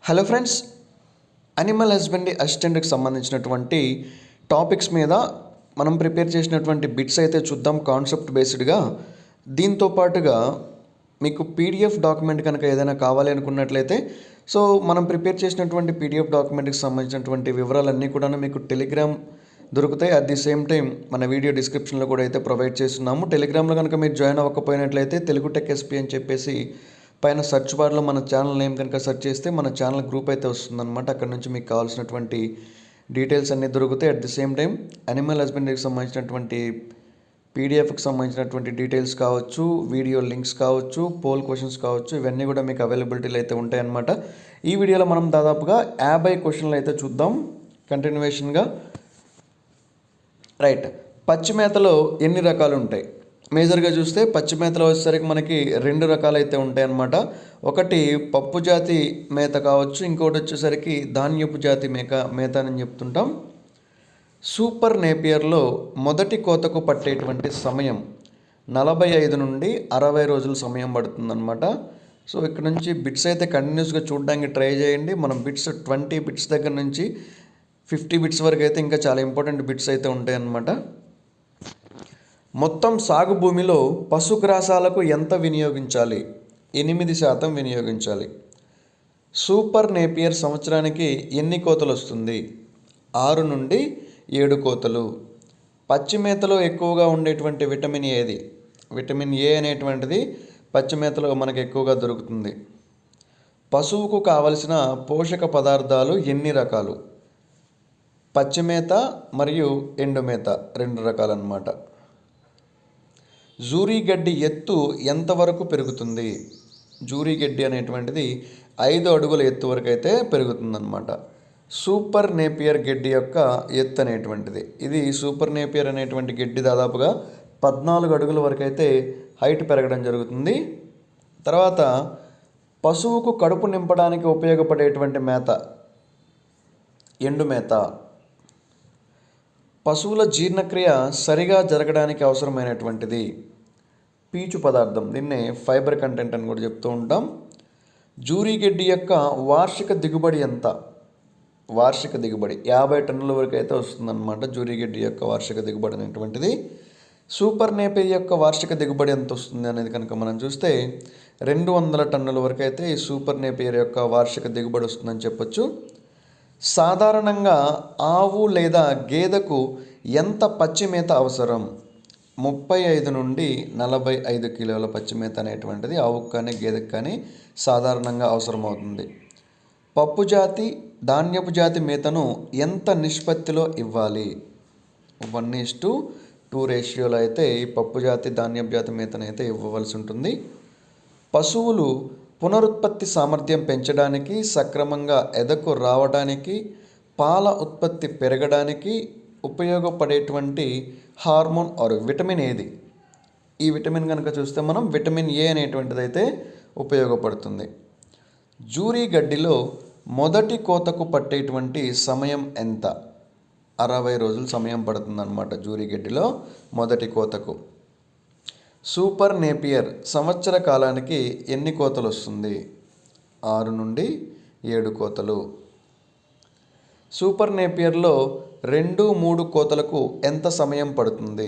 Hello friends, animal husbandry అసిస్టెంట్కి సంబంధించినటువంటి topics మీద మనం ప్రిపేర్ చేసినటువంటి బిట్స్ అయితే చూద్దాం కాన్సెప్ట్ బేస్డ్గా. దీంతో పాటుగా మీకు పీడిఎఫ్ డాక్యుమెంట్ కనుక ఏదైనా కావాలి అనుకున్నట్లయితే మనం ప్రిపేర్ చేసినటువంటి పీడిఎఫ్ డాక్యుమెంట్కి సంబంధించినటువంటి వివరాలన్నీ కూడా మీకు టెలిగ్రామ్ దొరుకుతాయి. అట్ ది సేమ్ టైం మన వీడియో డిస్క్రిప్షన్లో కూడా అయితే ప్రొవైడ్ చేస్తున్నాము. టెలిగ్రామ్లో కనుక మీరు జాయిన్ అవ్వకపోయినట్లయితే తెలుగు టెక్ ఎస్పీ అని చెప్పేసి పైన సెర్చ్ బార్లో మన ఛానల్ నేమ్ కనుక సెర్చ్ చేస్తే మన ఛానల్ గ్రూప్ అయితే వస్తుందన్నమాట. అక్కడ నుంచి మీకు కావాల్సినటువంటి డీటెయిల్స్ అన్నీ దొరుకుతాయి. At the same time animal హస్బెండరీకి సంబంధించినటువంటి పీడిఎఫ్కి సంబంధించినటువంటి డీటెయిల్స్ కావచ్చు, వీడియో లింక్స్ కావచ్చు, పోల్ క్వశ్చన్స్ కావచ్చు, ఇవన్నీ కూడా మీకు అవైలబిలిటీలో అయితే ఉంటాయన్నమాట. ఈ వీడియోలో మనం దాదాపుగా 50 క్వశ్చన్లు అయితే చూద్దాం కంటిన్యూషన్గా. రైట్, పచ్చి మేతలో ఎన్ని రకాలు ఉంటాయి? మేజర్గా చూస్తే పచ్చి మేతలో వచ్చేసరికి మనకి 2 రకాలు అయితే ఉంటాయన్నమాట. ఒకటి పప్పు జాతి మేత కావచ్చు, ఇంకోటి వచ్చేసరికి ధాన్యపు జాతి మేత అని చెప్తుంటాం. సూపర్ నేపియర్లో మొదటి కోతకు పట్టేటువంటి సమయం 45 నుండి 60 రోజుల సమయం పడుతుందన్నమాట. ఇక్కడ నుంచి బిట్స్ అయితే కంటిన్యూస్గా చూడడానికి ట్రై చేయండి. మనం బిట్స్ 20 బిట్స్ దగ్గర నుంచి 50 బిట్స్ వరకు అయితే ఇంకా చాలా ఇంపార్టెంట్ బిట్స్ అయితే ఉంటాయన్నమాట. మొత్తం సాగు భూమిలో పశుగ్రాసాలకు ఎంత వినియోగించాలి? 8% వినియోగించాలి. సూపర్ నేపియర్ సంవత్సరానికి ఎన్ని కోతలు వస్తుంది? 6 నుండి 7 కోతలు. పచ్చి మేతలో ఎక్కువగా ఉండేటువంటి విటమిన్ ఏది? విటమిన్ ఏ అనేటువంటిది పచ్చి మేతలో మనకు ఎక్కువగా దొరుకుతుంది. పశువుకు కావలసిన పోషక పదార్థాలు ఎన్ని రకాలు? పచ్చి మేత మరియు ఎండు మేత 2 రకాలు అన్నమాట. జూరీ గడ్డి ఎత్తు ఎంతవరకు పెరుగుతుంది? జూరీ గడ్డి అనేటువంటిది 5 అడుగుల ఎత్తు వరకు అయితే పెరుగుతుందన్నమాట. సూపర్ నేపియర్ గడ్డి యొక్క ఎత్తు అనేటువంటిది, ఇది సూపర్ నేపియర్ అనేటువంటి గడ్డి దాదాపుగా 14 అడుగుల వరకు అయితే హైట్ పెరగడం జరుగుతుంది. తర్వాత పశువుకు కడుపు నింపడానికి ఉపయోగపడేటువంటి మేత ఎండు మేత. పశువుల జీర్ణక్రియ సరిగా జరగడానికి అవసరమైనటువంటిది పీచు పదార్థం, దీన్నే ఫైబర్ కంటెంట్ అని కూడా చెప్తూ ఉంటాం. జూరీ గడ్డి యొక్క వార్షిక దిగుబడి ఎంత? వార్షిక దిగుబడి 50 టన్నుల వరకు అయితే వస్తుందన్నమాట. జూరీ గడ్డి యొక్క వార్షిక దిగుబడి అనేటువంటిది. సూపర్ నేపియర్ యొక్క వార్షిక దిగుబడి ఎంత వస్తుంది అనేది కనుక మనం చూస్తే 200 టన్నుల వరకు అయితే ఈ సూపర్ నేపియర్ యొక్క వార్షిక దిగుబడి వస్తుందని చెప్పొచ్చు. సాధారణంగా ఆవు లేదా గేదెకు ఎంత పచ్చి మేత అవసరం? 35 నుండి 45 కిలోల పచ్చి మేత అనేటువంటిది ఆవుకు కానీ గేదెకు కానీ సాధారణంగా అవసరమవుతుంది. పప్పు జాతి ధాన్యపు జాతి మేతను ఎంత నిష్పత్తిలో ఇవ్వాలి? 1:2 రేషియోలో అయితే ఈ పప్పు జాతి ధాన్యపు జాతి మేతను అయితే ఇవ్వవలసి ఉంటుంది. పశువులు పునరుత్పత్తి సామర్థ్యం పెంచడానికి, సక్రమంగా ఎదకు రావడానికి, పాల ఉత్పత్తి పెరగడానికి ఉపయోగపడేటువంటి హార్మోన్ ఆర్ విటమిన్ ఏది? ఈ విటమిన్ కనుక చూస్తే మనం విటమిన్ ఏ అనేటువంటిది అయితే ఉపయోగపడుతుంది. జూరీ గడ్డిలో మొదటి కోతకు పట్టేటువంటి సమయం ఎంత? 60 రోజులు సమయం పడుతుందన్నమాట జూరీ గడ్డిలో మొదటి కోతకు. సూపర్ నేపియర్ సంవత్సర కాలానికి ఎన్ని కోతలు వస్తుంది? 6 నుండి 7 కోతలు. సూపర్ నేపియర్లో 2-3 కోతలకు ఎంత సమయం పడుతుంది?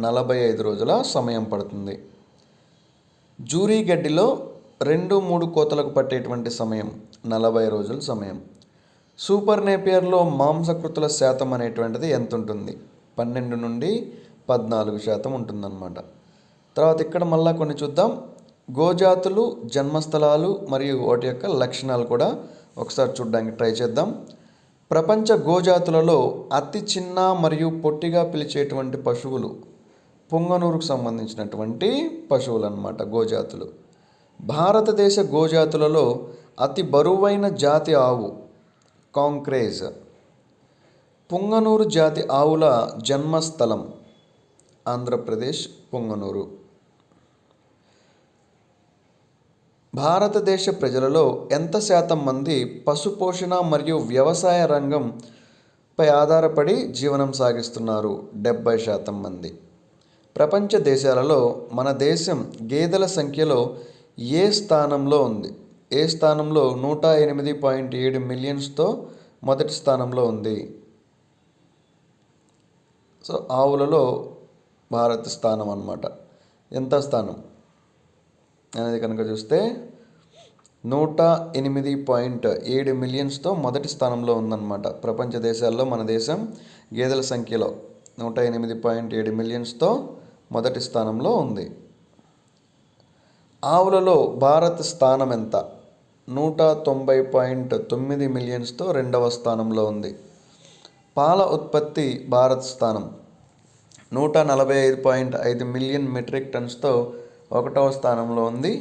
45 రోజుల సమయం పడుతుంది. జూరీ గడ్డిలో 2-3 కోతలకు పట్టేటువంటి సమయం 40 రోజుల సమయం. సూపర్ నేపియర్లో మాంసకృతుల శాతం అనేటువంటిది ఎంత ఉంటుంది? 12 నుండి 14% ఉంటుందన్నమాట. తర్వాత ఇక్కడ మళ్ళీ కొన్ని చూద్దాం. గోజాతులు, జన్మస్థలాలు మరియు వాటి యొక్క లక్షణాలు కూడా ఒకసారి చూడడానికి ట్రై చేద్దాం. ప్రపంచ గోజాతులలో అతి చిన్న మరియు పొట్టిగా పిలిచేటువంటి పశువులు పొంగనూరుకు సంబంధించినటువంటి పశువులు అన్నమాట గోజాతులు. భారతదేశ గోజాతులలో అతి బరువైన జాతి ఆవు కాంక్రేజ్. పొంగనూరు జాతి ఆవుల జన్మస్థలం ఆంధ్రప్రదేశ్ పొంగనూరు. భారతదేశ ప్రజలలో ఎంత శాతం మంది పశుపోషణ మరియు వ్యవసాయ రంగంపై ఆధారపడి జీవనం సాగిస్తున్నారు? 70% మంది. ప్రపంచ దేశాలలో మన దేశం గేదెల సంఖ్యలో ఏ స్థానంలో ఉంది? ఏ స్థానంలో 108.7 మిలియన్స్తో మొదటి స్థానంలో ఉంది. సో ఆవులలో భారత్ స్థానం అన్నమాట. ఎంత స్థానం అనేది కనుక చూస్తే 108.7 మిలియన్స్తో మొదటి స్థానంలో ఉందన్నమాట. ప్రపంచ దేశాల్లో మన దేశం గేదెల సంఖ్యలో 108.7 మిలియన్స్తో మొదటి స్థానంలో ఉంది. ఆవులలో భారత్ స్థానం ఎంత? 190.9 మిలియన్స్తో రెండవ స్థానంలో ఉంది. పాల ఉత్పత్తి భారత్ స్థానం 145.5 మిలియన్ మెట్రిక్ టన్స్తో ఒకటవ స్థానంలో ఉంది.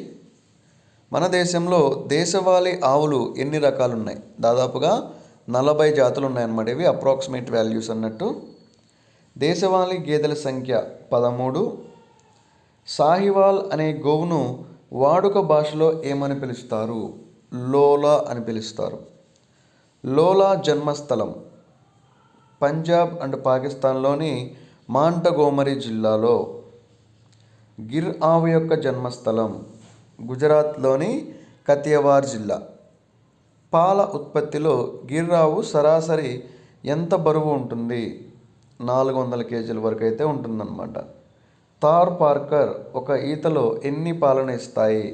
మన దేశంలో దేశవాళీ ఆవులు ఎన్ని రకాలు ఉన్నాయి? దాదాపుగా 40 జాతులు ఉన్నాయన్నమాట. ఇవి అప్రాక్సిమేట్ వాల్యూస్ అన్నట్టు. దేశవాళీ గేదెల సంఖ్య 13. సాహివాల్ అనే గోవును వాడుక భాషలో ఏమని పిలుస్తారు? లోలా అని పిలుస్తారు. లోలా జన్మస్థలం పంజాబ్ అండ్ పాకిస్తాన్లోని మాంటగోమరి జిల్లాలో. గిర్ ఆవు యొక్క జన్మస్థలం గుజరాత్లోని కతియవార్ జిల్లా. పాల ఉత్పత్తిలో గిర్ ఆవు సరాసరి ఎంత బరువు ఉంటుంది? 400 కేజీల వరకు అయితే ఉంటుందన్నమాట. థార్ పార్కర్ ఒక ఈతలో ఎన్ని పాలను ఇస్తాయి?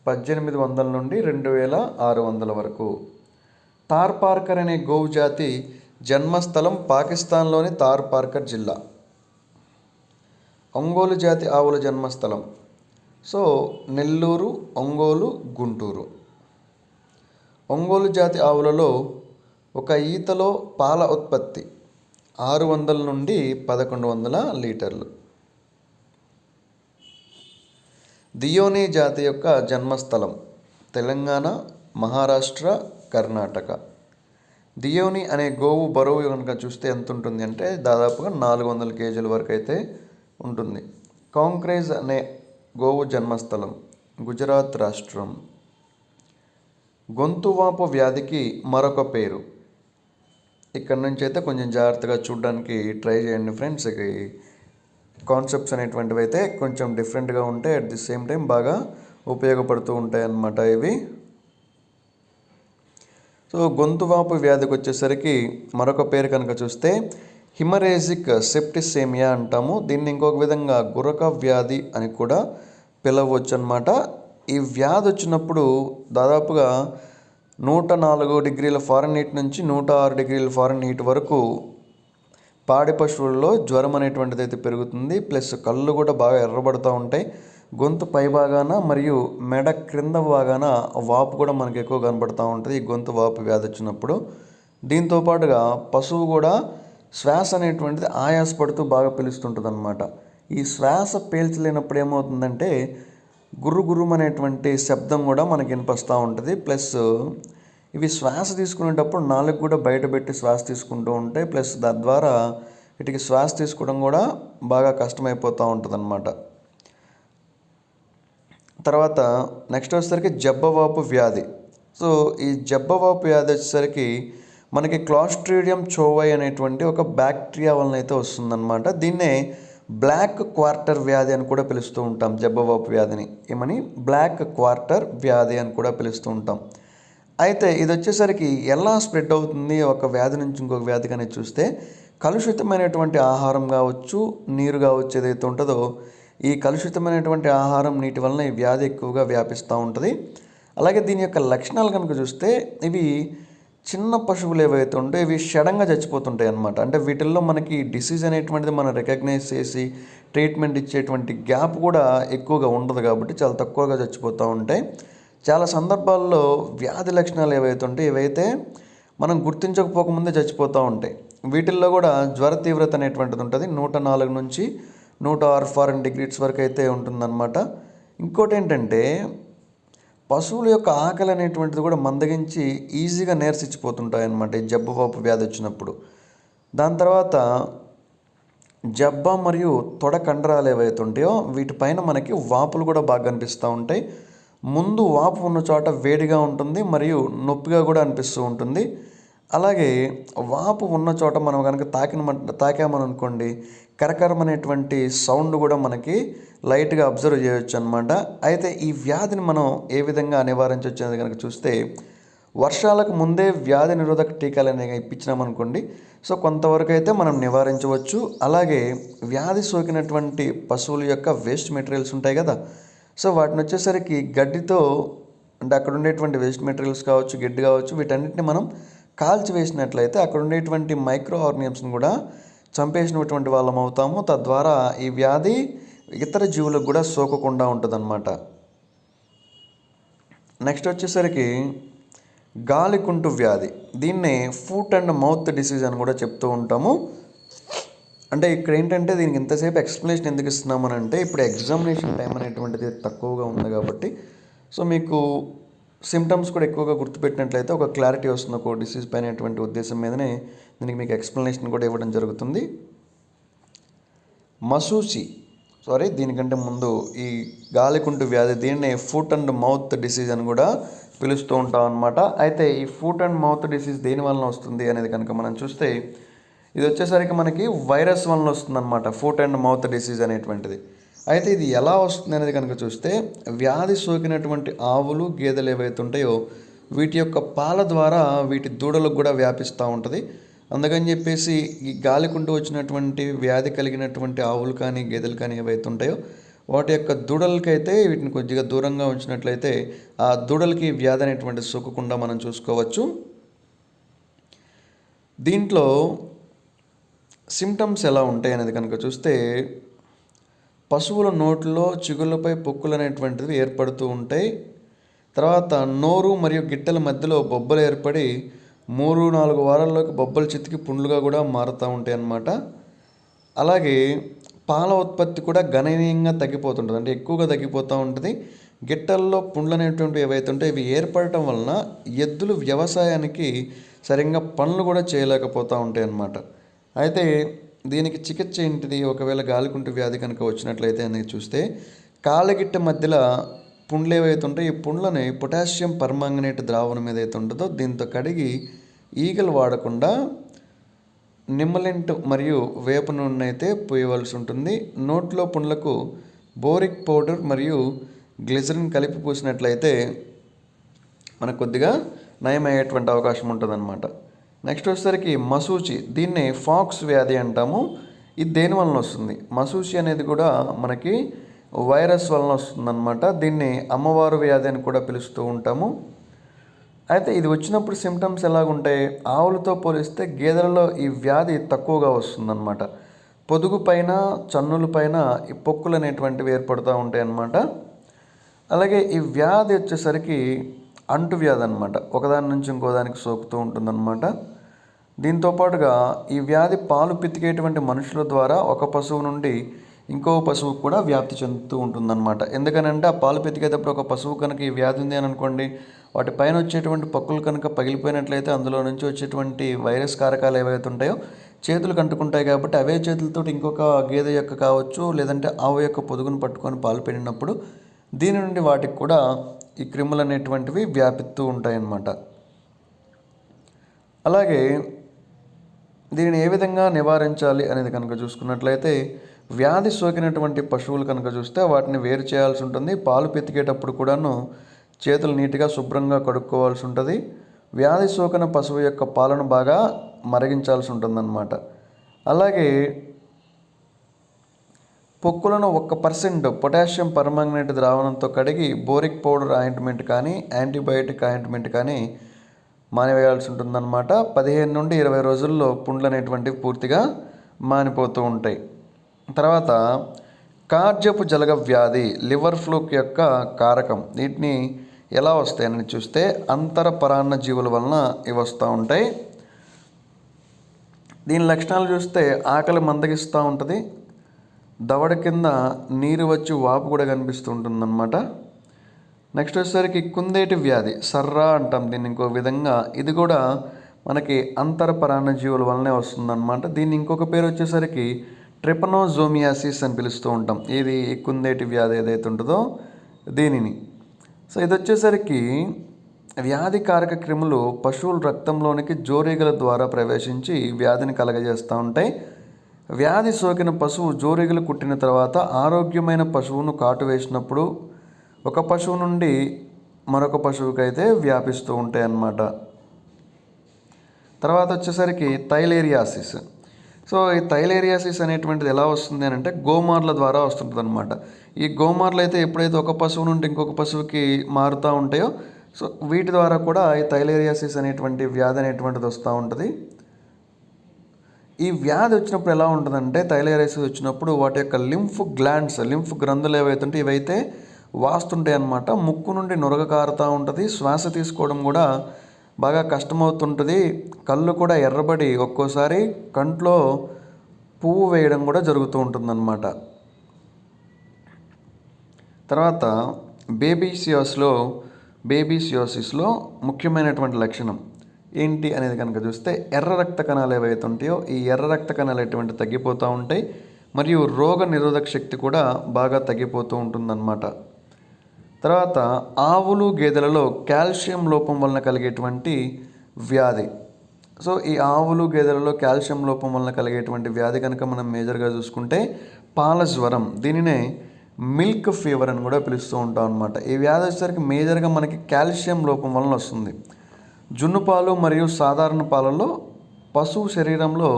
1800 నుండి 2600 వరకు. థార్ పార్కర్ అనే గోవు జాతి జన్మస్థలం పాకిస్తాన్లోని థార్ పార్కర్ జిల్లా. ఒంగోలు జాతి ఆవుల జన్మస్థలం సో నెల్లూరు, ఒంగోలు, గుంటూరు. ఒంగోలు జాతి ఆవులలో ఒక ఈతలో పాల ఉత్పత్తి 600 నుండి 1100 లీటర్లు. దియోని జాతి యొక్క జన్మస్థలం తెలంగాణ, మహారాష్ట్ర, కర్ణాటక. దియోని అనే గోవు బరువు కనుక చూస్తే ఎంత ఉంటుంది అంటే దాదాపుగా 400 కేజీల వరకు అయితే ఉంటుంది. కాంక్రేజ్ అనే గోవు జన్మస్థలం గుజరాత్ రాష్ట్రం. గొంతువాపు వ్యాధికి మరొక పేరు. ఇక్కడ నుంచి అయితే కొంచెం జాగ్రత్తగా చూడడానికి ట్రై చేయండి ఫ్రెండ్స్. కాన్సెప్ట్స్ అనేటువంటివి అయితే కొంచెం డిఫరెంట్గా ఉంటాయి, అట్ ది సేమ్ టైం బాగా ఉపయోగపడుతూ ఉంటాయి అన్నమాట ఇవి. సో గొంతువాపు వ్యాధికి వచ్చేసరికి మరొక పేరు కనుక చూస్తే హిమరేజిక్ సెప్టిసేమియా అంటాము. దీన్ని ఇంకొక విధంగా గురక వ్యాధి అని కూడా పిలవచ్చు అన్నమాట. ఈ వ్యాధి వచ్చినప్పుడు దాదాపుగా 104 డిగ్రీల ఫారెన్హీట్ నుంచి 106 డిగ్రీల ఫారెన్హీట్ వరకు పాడి పశువుల్లో జ్వరం అనేటువంటిది అయితే పెరుగుతుంది. ప్లస్ కళ్ళు కూడా బాగా ఎర్రబడుతూ ఉంటాయి. గొంతు పై భాగాన మరియు మెడ క్రింద భాగాన వాపు కూడా మనకు ఎక్కువ కనబడుతూ ఉంటుంది ఈ గొంతు వాపు వ్యాధి వచ్చినప్పుడు. దీంతో పాటుగా పశువు కూడా శ్వాస అనేటువంటిది ఆయాసపడుతూ బాగా పీలుస్తుంటుంది అన్నమాట. ఈ శ్వాస పీల్చలేనప్పుడు ఏమవుతుందంటే గుర్రు అనేటువంటి శబ్దం కూడా మనకి వినిపిస్తూ ఉంటుంది. ప్లస్ ఇవి శ్వాస తీసుకునేటప్పుడు నాలుగు కూడా బయట పెట్టి శ్వాస తీసుకుంటూ ఉంటాయి. ప్లస్ తద్వారా వీటికి శ్వాస తీసుకోవడం కూడా బాగా కష్టమైపోతూ ఉంటుంది అన్నమాట. తర్వాత నెక్స్ట్ వచ్చేసరికి జబ్బవాపు వ్యాధి. సో ఈ జబ్బవాపు వ్యాధి వచ్చేసరికి మనకి క్లాస్ట్రీడియం చోవై అనేటువంటి ఒక బ్యాక్టీరియా వలన అయితే వస్తుందన్నమాట. దీన్నే బ్లాక్ క్వార్టర్ వ్యాధి అని కూడా పిలుస్తూ ఉంటాం. జబ్బవాపు వ్యాధిని ఏమని బ్లాక్ క్వార్టర్ వ్యాధి అని కూడా పిలుస్తూ ఉంటాం. అయితే ఇది వచ్చేసరికి ఎలా స్ప్రెడ్ అవుతుంది ఒక వ్యాధి నుంచి ఇంకొక వ్యాధి కానీ చూస్తే కలుషితమైనటువంటి ఆహారం కావచ్చు, నీరు కావచ్చు ఏదైతే ఉంటుందో ఈ కలుషితమైనటువంటి ఆహారం, నీటి వలన ఈ వ్యాధి ఎక్కువగా వ్యాపిస్తూ ఉంటుంది. అలాగే దీని యొక్క లక్షణాలు కనుక చూస్తే ఇవి చిన్న పశువులు ఏవైతే ఉంటే ఇవి షడంగా చచ్చిపోతుంటాయి అన్నమాట. అంటే వీటిల్లో మనకి డిసీజ్ అనేటువంటిది మనం రికగ్నైజ్ చేసి ట్రీట్మెంట్ ఇచ్చేటువంటి గ్యాప్ కూడా ఎక్కువగా ఉండదు కాబట్టి చాలా తక్కువగా చచ్చిపోతూ ఉంటాయి. చాలా సందర్భాల్లో వ్యాధి లక్షణాలు ఏవైతే ఉంటాయి ఇవైతే మనం గుర్తించకపోకముందే చచ్చిపోతూ ఉంటాయి. వీటిల్లో కూడా జ్వర తీవ్రత అనేటువంటిది ఉంటుంది. 104 నుంచి 106 ఫారెన్ డిగ్రీస్ వరకు అయితే ఉంటుందన్నమాట. ఇంకోటి ఏంటంటే పశువుల యొక్క ఆకలి అనేటువంటిది కూడా మందగించి ఈజీగా నీరసించిపోతుంటాయి అన్నమాట ఈ జబ్బవాపు వ్యాధి వచ్చినప్పుడు. దాని తర్వాత జబ్బ మరియు తొడ కండరాలు ఏవైతే ఉంటాయో వీటిపైన మనకి వాపులు కూడా బాగా కనిపిస్తూ ఉంటాయి. ముందు వాపు ఉన్న చోట వేడిగా ఉంటుంది మరియు నొప్పిగా కూడా అనిపిస్తూ ఉంటుంది. అలాగే వాపు ఉన్న చోట మనం కనుక తాకామని అనుకోండి, కరకరమనేటువంటి సౌండ్ కూడా మనకి లైట్గా అబ్జర్వ్ చేయొచ్చు అనమాట. అయితే ఈ వ్యాధిని మనం ఏ విధంగా నివారించవచ్చు అనేది కనుక చూస్తే, వర్షాలకు ముందే వ్యాధి నిరోధక టీకాలు అనేవి ఇప్పించినామనుకోండి, సో కొంతవరకు అయితే మనం నివారించవచ్చు. అలాగే వ్యాధి సోకినటువంటి పశువుల యొక్క వేస్ట్ మెటీరియల్స్ ఉంటాయి కదా, సో వాటిని వచ్చేసరికి గడ్డితో, అంటే అక్కడ ఉండేటువంటి వేస్ట్ మెటీరియల్స్ కావచ్చు, గడ్డి కావచ్చు, వీటన్నిటిని మనం కాల్చి వేసినట్లయితే అక్కడ ఉండేటువంటి మైక్రో ఆర్గానిజమ్స్ని కూడా చంపేసినటువంటి వాళ్ళం అవుతాము. తద్వారా ఈ వ్యాధి ఇతర జీవులకు కూడా సోకకుండా ఉంటుందన్నమాట. నెక్స్ట్ వచ్చేసరికి గాలికుంటు వ్యాధి, దీన్నే ఫుట్ అండ్ మౌత్ డిసీజ్ అని కూడా చెప్తూ ఉంటాము. అంటే ఇక్కడ ఏంటంటే దీనికి ఇంతసేపు ఎక్స్ప్లెనేషన్ ఎందుకు ఇస్తున్నామని అంటే, ఇప్పుడు ఎగ్జామినేషన్ టైం అనేటువంటిది తక్కువగా ఉంది కాబట్టి, సో మీకు సిమ్టమ్స్ కూడా ఎక్కువగా గుర్తుపెట్టినట్లయితే ఒక క్లారిటీ వస్తుంది ఒక డిసీజ్ పైన అటువంటి ఉద్దేశం మీదనే దీనికి మీకు ఎక్స్ప్లెనేషన్ కూడా ఇవ్వడం జరుగుతుంది. దీనికంటే ముందు ఈ గాలికుంటు వ్యాధి, దీన్నే ఫుట్ అండ్ మౌత్ డిసీజ్ అని కూడా పిలుస్తూ ఉంటాం అనమాట. అయితే ఈ ఫుట్ అండ్ మౌత్ డిసీజ్ దేని వలన వస్తుంది అనేది కనుక మనం చూస్తే, ఇది వచ్చేసరికి మనకి వైరస్ వలన వస్తుంది అనమాట, ఫుట్ అండ్ మౌత్ డిసీజ్ అనేటువంటిది. అయితే ఇది ఎలా వస్తుంది అనేది కనుక చూస్తే, వ్యాధి సోకినటువంటి ఆవులు, గేదెలు ఏవైతే ఉంటాయో వీటి యొక్క పాల ద్వారా వీటి దూడలకు కూడా వ్యాపిస్తూ ఉంటుంది. అందుకని చెప్పేసి ఈ గాలికుంటూ వచ్చినటువంటి వ్యాధి కలిగినటువంటి ఆవులు కానీ, గేదెలు కానీ ఏవైతే ఉంటాయో వాటి యొక్క దూడలకైతే వీటిని కొద్దిగా దూరంగా ఉంచినట్లయితే ఆ దూడలకి వ్యాధి అనేటువంటి సోకకుండా మనం చూసుకోవచ్చు. దీంట్లో సిమ్టమ్స్ ఎలా ఉంటాయి అనేది కనుక చూస్తే, పశువుల నోట్లో చిగుళ్ళపై పొక్కులు అనేటువంటివి ఏర్పడుతూ ఉంటాయి. తర్వాత నోరు మరియు గిట్టెల మధ్యలో బొబ్బలు ఏర్పడి 3-4 వారాల్లోకి బొబ్బలు చితికి పుండ్లుగా కూడా మారుతూ ఉంటాయి అన్నమాట. అలాగే పాల ఉత్పత్తి కూడా గణనీయంగా తగ్గిపోతుంటుంది, అంటే ఎక్కువగా తగ్గిపోతూ ఉంటుంది. గిట్టల్లో పుండ్లు అనేటువంటివి ఏవైతే ఉంటాయో ఇవి ఏర్పడటం వలన ఎద్దులు వ్యవసాయానికి సరిగ్గా పనులు కూడా చేయలేకపోతూ ఉంటాయి అన్నమాట. అయితే దీనికి చికిత్స ఏంటిది? ఒకవేళ గాలికుంటు వ్యాధి కనుక వచ్చినట్లయితే అనేది చూస్తే, కాళ్ళగిట్ట మధ్యలో పుండ్లు ఏవైతే ఉంటాయో ఈ పుండ్లని పొటాషియం పర్మాంగనేట్ ద్రావణం ఏదైతే ఉంటుందో దీంతో కడిగి ఈగలు వాడకుండా నిమ్మలింట్ మరియు వేప నూనె అయితే పోయవలసి ఉంటుంది. నోట్లో పుండ్లకు బోరిక్ పౌడర్ మరియు గ్లిజరిన్ కలిపి పూసినట్లయితే మనకు కొద్దిగా నయమయ్యేటువంటి అవకాశం ఉంటుందన్నమాట. నెక్స్ట్ వచ్చేసరికి మసూచి, దీన్నే ఫాక్స్ వ్యాధి అంటాము. ఇది దేని వలన వస్తుంది? మసూచి అనేది కూడా మనకి వైరస్ వలన వస్తుందన్నమాట. దీన్ని అమ్మవారు వ్యాధి అని కూడా పిలుస్తూ ఉంటాము. అయితే ఇది వచ్చినప్పుడు సిమ్టమ్స్ ఎలాగుంటాయి? ఆవులతో పోలిస్తే గేదెలలో ఈ వ్యాధి తక్కువగా వస్తుందన్నమాట. పొదుగు పైన, చన్నుల పైన ఈ పొక్కులు అనేటువంటివి ఏర్పడుతూ ఉంటాయి అన్నమాట. అలాగే ఈ వ్యాధి వచ్చేసరికి అంటు వ్యాధి అనమాట, ఒకదాని నుంచి ఇంకో దానికి సోకుతూ ఉంటుందన్నమాట. దీంతోపాటుగా ఈ వ్యాధి పాలు పితికేటువంటి మనుషుల ద్వారా ఒక పశువు నుండి ఇంకో పశువు కూడా వ్యాప్తి చెందుతూ ఉంటుందన్నమాట. ఎందుకనంటే ఆ పాలు పితికేటప్పుడు ఒక పశువు కనుక ఈ వ్యాధి ఉంది అని అనుకోండి, వాటి పైన వచ్చేటువంటి పొక్కులు కనుక పగిలిపోయినట్లయితే అందులో నుంచి వచ్చేటువంటి వైరస్ కారకాలు ఏవైతే ఉంటాయో చేతులకు అంటుకుంటాయి. కాబట్టి అవే చేతులతో ఇంకొక గేదె యొక్క కావచ్చు, లేదంటే ఆవు యొక్క పొదుగును పట్టుకొని పాలు పిండినప్పుడు దీని నుండి వాటికి కూడా ఈ క్రిములు అనేటువంటివి వ్యాపిస్తూ ఉంటాయన్నమాట. అలాగే దీనిని ఏ విధంగా నివారించాలి అనేది కనుక చూసుకున్నట్లయితే, వ్యాధి సోకినటువంటి పశువులు కనుక చూస్తే వాటిని వేరు చేయాల్సి ఉంటుంది. పాలు పితికేటప్పుడు కూడాను చేతులు నీట్గా శుభ్రంగా కడుక్కోవాల్సి ఉంటుంది. వ్యాధి సోకిన పశువు యొక్క పాలను బాగా మరిగించాల్సి ఉంటుందన్నమాట. అలాగే పొక్కులను 1% పొటాషియం పర్మాంగనేట్ ద్రావణంతో కడిగి బోరిక్ పౌడర్ ఆయింట్మెంట్ కానీ, యాంటీబయాటిక్ ఆయింట్మెంట్ కానీ మానివేయాల్సి ఉంటుందన్నమాట. 15 నుండి 20 రోజుల్లో పుండ్లు అనేటువంటివి పూర్తిగా మానిపోతూ ఉంటాయి. తర్వాత కార్జపు జలగ వ్యాధి, లివర్ ఫ్లూక్ యొక్క కారకం. వీటిని ఎలా వస్తాయని చూస్తే అంతర పరాన్న జీవుల వలన ఇవి వస్తూ ఉంటాయి. దీని లక్షణాలు చూస్తే ఆకలి మందగిస్తూ ఉంటుంది, దవడ కింద నీరు వచ్చి వాపు కూడా కనిపిస్తూ ఉంటుందన్నమాట. నెక్స్ట్ వచ్చేసరికి కుందేటి వ్యాధి, సర్రా అంటాం దీన్ని ఇంకో విధంగా. ఇది కూడా మనకి అంతర పరాన్న జీవుల వల్లనే వస్తుందన్నమాట. దీన్ని ఇంకొక పేరు వచ్చేసరికి ట్రిపనోజోమియాసిస్ అని పిలుస్తూ ఉంటాం. ఇది కుందేటి వ్యాధి ఏదైతే ఉంటుందో దీనిని. సో ఇది వచ్చేసరికి వ్యాధికారక క్రిములు పశువుల రక్తంలోనికి జోరీగల ద్వారా ప్రవేశించి వ్యాధిని కలగజేస్తూ ఉంటాయి. వ్యాధి సోకిన పశువు జోరీగలు కుట్టిన తర్వాత ఆరోగ్యమైన పశువును కాటు వేసినప్పుడు ఒక పశువు నుండి మరొక పశువుకి అయితే వ్యాపిస్తూ ఉంటాయి అన్నమాట. తర్వాత వచ్చేసరికి థైలేరియాసిస్. సో ఈ థైలేరియాసిస్ అనేటువంటిది ఎలా వస్తుంది అని అంటే గోమార్ల ద్వారా వస్తుంటుంది అనమాట. ఈ గోమార్లు అయితే ఎప్పుడైతే ఒక పశువు నుండి ఇంకొక పశువుకి మారుతూ ఉంటాయో సో వీటి ద్వారా కూడా ఈ థైలేరియాసిస్ అనేటువంటి వ్యాధి అనేటువంటిది వస్తూ ఉంటుంది. ఈ వ్యాధి వచ్చినప్పుడు ఎలా ఉంటుందంటే థైలేరియాసిస్ వచ్చినప్పుడు వాటి యొక్క లింఫ్ గ్రంథులు ఏవైతుంటే ఇవైతే వాస్తుంటాయి అన్నమాట. ముక్కు నుండి నురగ కారుతూ ఉంటుంది. శ్వాస తీసుకోవడం కూడా బాగా కష్టమవుతుంటుంది. కళ్ళు కూడా ఎర్రబడి ఒక్కోసారి కంట్లో పువ్వు వేయడం కూడా జరుగుతూ ఉంటుందన్నమాట. తర్వాత బేబీసియోసిస్లో ముఖ్యమైనటువంటి లక్షణం ఏంటి అనేది కనుక చూస్తే ఎర్ర రక్త కణాలు ఏవైతే ఉంటాయో ఈ ఎర్ర రక్త కణాలు ఎటువంటి తగ్గిపోతూ ఉంటాయి మరియు రోగ నిరోధక శక్తి కూడా బాగా తగ్గిపోతూ ఉంటుందన్నమాట. తర్వాత ఆవులు గేదెలలో కాల్షియం లోపం వలన కలిగేటువంటి వ్యాధి. సో ఈ ఆవులు గేదెలలో కాల్షియం లోపం వలన కలిగేటువంటి వ్యాధి కనుక మనం మేజర్గా చూసుకుంటే పాల జ్వరం, దీనినే మిల్క్ ఫీవర్ అని కూడా పిలుస్తూ ఉంటాం అనమాట. ఈ వ్యాధి వచ్చేసరికి మేజర్గా మనకి కాల్షియం లోపం వలన వస్తుంది. జున్ను పాలు మరియు సాధారణ పాలలో పశువు శరీరంలో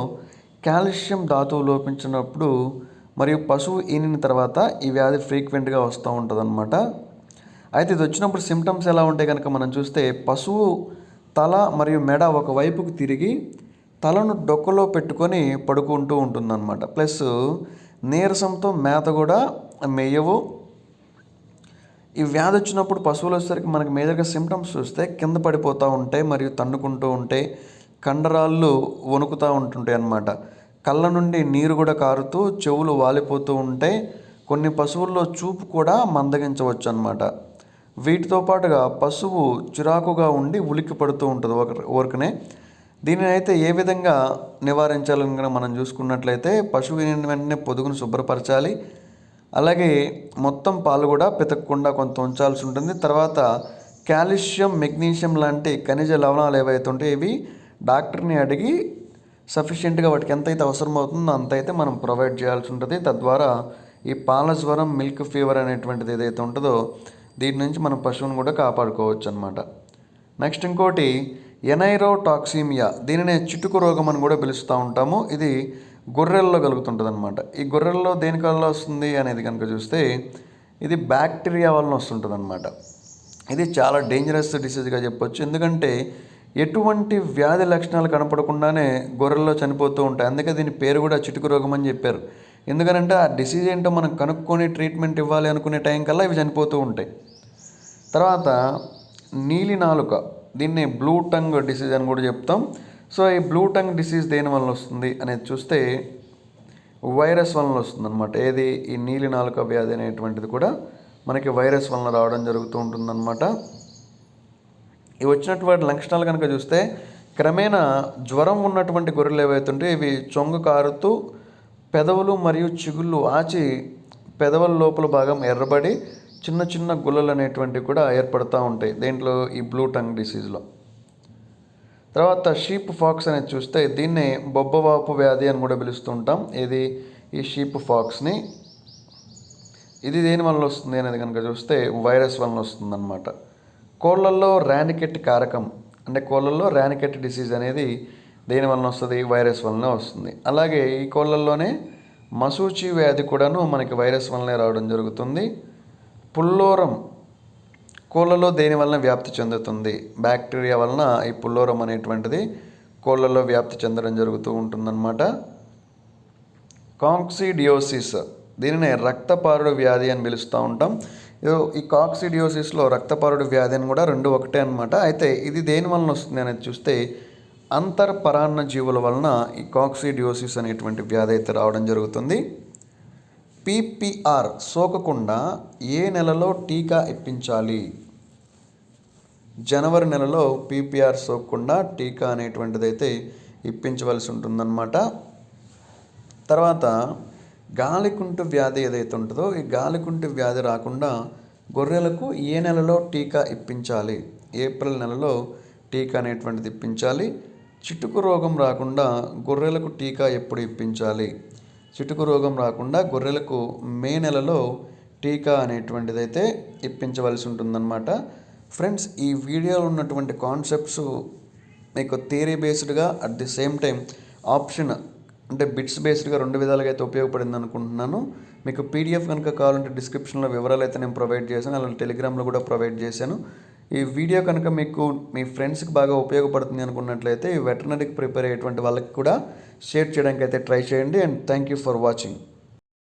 కాల్షియం ధాతువు లోపించినప్పుడు మరియు పశువు ఈనిన తర్వాత ఈ వ్యాధి ఫ్రీక్వెంట్గా వస్తూ ఉంటుంది అనమాట. అయితే ఇది వచ్చినప్పుడు సిమ్టమ్స్ ఎలా ఉంటాయి కనుక మనం చూస్తే పశువు తల మరియు మెడ ఒకవైపుకు తిరిగి తలను డొక్కలో పెట్టుకొని పడుకుంటూ ఉంటుందన్నమాట. ప్లస్ నీరసంతో మేత కూడా మేయవు. ఈ వ్యాధి వచ్చినప్పుడు పశువులు వచ్చేసరికి మనకి మేజర్గా సిమ్టమ్స్ చూస్తే కింద పడిపోతూ ఉంటాయి మరియు తన్నుకుంటూ ఉంటాయి. కండరాళ్ళు వణుకుతూ ఉంటుంటాయి అన్నమాట. కళ్ళ నుండి నీరు కూడా కారుతూ చెవులు వాలిపోతూ ఉంటాయి. కొన్ని పశువుల్లో చూపు కూడా మందగించవచ్చు అన్నమాట. వీటితో పాటుగా పశువు చిరాకుగా ఉండి ఉలిక్కి పడుతూ ఉంటుంది ఊరికనే. దీనిని అయితే ఏ విధంగా నివారించాలని కూడా మనం చూసుకున్నట్లయితే పశువు వెంటనే పొదుగును శుభ్రపరచాలి. అలాగే మొత్తం పాలు కూడా పితకకుండా కొంత ఉంచాల్సి ఉంటుంది. తర్వాత కాల్షియం, మెగ్నీషియం లాంటి ఖనిజ లవణాలు ఏవైతే ఉంటాయో ఇవి డాక్టర్ని అడిగి సఫిషియెంట్గా వాటికి ఎంతైతే అవసరమవుతుందో అంతైతే మనం ప్రొవైడ్ చేయాల్సి ఉంటుంది. తద్వారా ఈ పాల జ్వరం, మిల్క్ ఫీవర్ అనేటువంటిది ఏదైతే ఉంటుందో దీని నుంచి మనం పశువుని కూడా కాపాడుకోవచ్చు అనమాట. నెక్స్ట్ ఇంకోటి ఎనైరోటాక్సిమియా, దీనినే చిటుకు రోగం అని కూడా పిలుస్తూ ఉంటాము. ఇది గొర్రెల్లో కలుగుతుంటుంది అనమాట. ఈ గొర్రెల్లో దేని వల్ల వస్తుంది అనేది కనుక చూస్తే ఇది బ్యాక్టీరియా వలన వస్తుంటుంది అనమాట. ఇది చాలా డేంజరస్ డిసీజ్గా చెప్పొచ్చు. ఎందుకంటే ఎటువంటి వ్యాధి లక్షణాలు కనపడకుండానే గొర్రెల్లో చనిపోతూ ఉంటాయి. అందుకే దీని పేరు కూడా చిటుకు రోగం అని చెప్పారు. ఎందుకంటే ఆ డిసీజ్ ఏంటో మనం కనుక్కొని ట్రీట్మెంట్ ఇవ్వాలి అనుకునే టైం కల్లా ఇవి చనిపోతూ ఉంటాయి. తర్వాత నీలి నాలుక, దీన్ని బ్లూ టంగ్ డిసీజ్ అని కూడా చెప్తాం. సో ఈ బ్లూ టంగ్ డిసీజ్ దేని వలన వస్తుంది అనేది చూస్తే వైరస్ వలన వస్తుంది అనమాట. ఏది ఈ నీలి నాలుక వ్యాధి అనేటువంటిది కూడా మనకి వైరస్ వలన రావడం జరుగుతూ ఉంటుందన్నమాట. ఇవి వచ్చినటువంటి లక్షణాలు కనుక చూస్తే క్రమేణా జ్వరం ఉన్నటువంటి గొర్రెలు ఏవైతే ఉంటే ఇవి చొంగ కారుతూ పెదవులు మరియు చిగుళ్ళు ఆచి పెదవుల లోపల భాగం ఎర్రబడి చిన్న చిన్న గుల్లలు అనేటువంటివి కూడా ఏర్పడుతూ ఉంటాయి దేంట్లో ఈ బ్లూ టంగ్ డిసీజ్లో. తర్వాత షీప్ ఫాక్స్ అనేది చూస్తే దీన్నే బొబ్బవాపు వ్యాధి అని కూడా పిలుస్తూ ఉంటాం. ఇది ఈ షీప్ ఫాక్స్ని, ఇది దేని వల్ల వస్తుంది అనేది కనుక చూస్తే వైరస్ వలన వస్తుంది అనమాట. కోళ్ళల్లో ర్యానికెట్ కారకం అంటే కోళ్ళల్లో ర్యానికెట్ డిసీజ్ అనేది దేని వలన వస్తుంది? వైరస్ వలన వస్తుంది. అలాగే ఈ కోళ్ళల్లోనే మసూచి వ్యాధి కూడాను మనకి వైరస్ వలనే రావడం జరుగుతుంది. పుల్లోరం కోళ్ళలో దేని వలన వ్యాప్తి చెందుతుంది? బ్యాక్టీరియా వలన ఈ పుల్లోరం అనేటువంటిది కోళ్ళల్లో వ్యాప్తి చెందడం జరుగుతూ ఉంటుందన్నమాట. కాక్సిడియోసిస్, దీనినే రక్తపారుడు వ్యాధి అని పిలుస్తూ ఉంటాం. ఈ కాక్సిడియోసిస్లో రక్తపారుడు వ్యాధి అని కూడా రెండు ఒకటే అనమాట. అయితే ఇది దేని వలన వస్తుంది అనేది చూస్తే అంతర్పరాన్న జీవుల వలన ఈ కాక్సిడియోసిస్ అనేటువంటి వ్యాధి అయితే రావడం జరుగుతుంది. PPR సోకకుండా ఏ నెలలో టీకా ఇప్పించాలి? జనవరి నెలలో PPR సోకకుండా టీకా అనేటువంటిది అయితే ఇప్పించవలసి ఉంటుందన్నమాట. తర్వాత గాలికుంటు వ్యాధి ఏదైతే ఉంటుందో ఈ గాలికుంటు వ్యాధి రాకుండా గొర్రెలకు ఏ నెలలో టీకా ఇప్పించాలి? ఏప్రిల్ నెలలో టీకా అనేటువంటిది ఇప్పించాలి. చిటుకు రోగం రాకుండా గొర్రెలకు టీకా ఎప్పుడు ఇప్పించాలి? చిటుకు రోగం రాకుండా గొర్రెలకు మే నెలలో టీకా అనేటువంటిది అయితే ఇప్పించవలసి ఉంటుందన్నమాట. ఫ్రెండ్స్, ఈ వీడియోలో ఉన్నటువంటి కాన్సెప్ట్స్ మీకు థియరీ బేస్డ్గా at the same time option అంటే బిట్స్ బేస్డ్గా రెండు విధాలుగా అయితే ఉపయోగపడింది అనుకుంటున్నాను. మీకు పీడిఎఫ్ కనుక కావాలంటే డిస్క్రిప్షన్లో వివరాలు అయితే నేను ప్రొవైడ్ చేశాను, అలాగే టెలిగ్రామ్లో కూడా ప్రొవైడ్ చేశాను. ఈ వీడియో కనుక మీకు మీ ఫ్రెండ్స్కి బాగా ఉపయోగపడుతుంది అనుకున్నట్లయితే ఈ వెటర్నరీకి ప్రిపేర్ అయ్యేటువంటి వాళ్ళకి కూడా షేర్ చేయడానికి అయితే ట్రై చేయండి. And thank you for watching.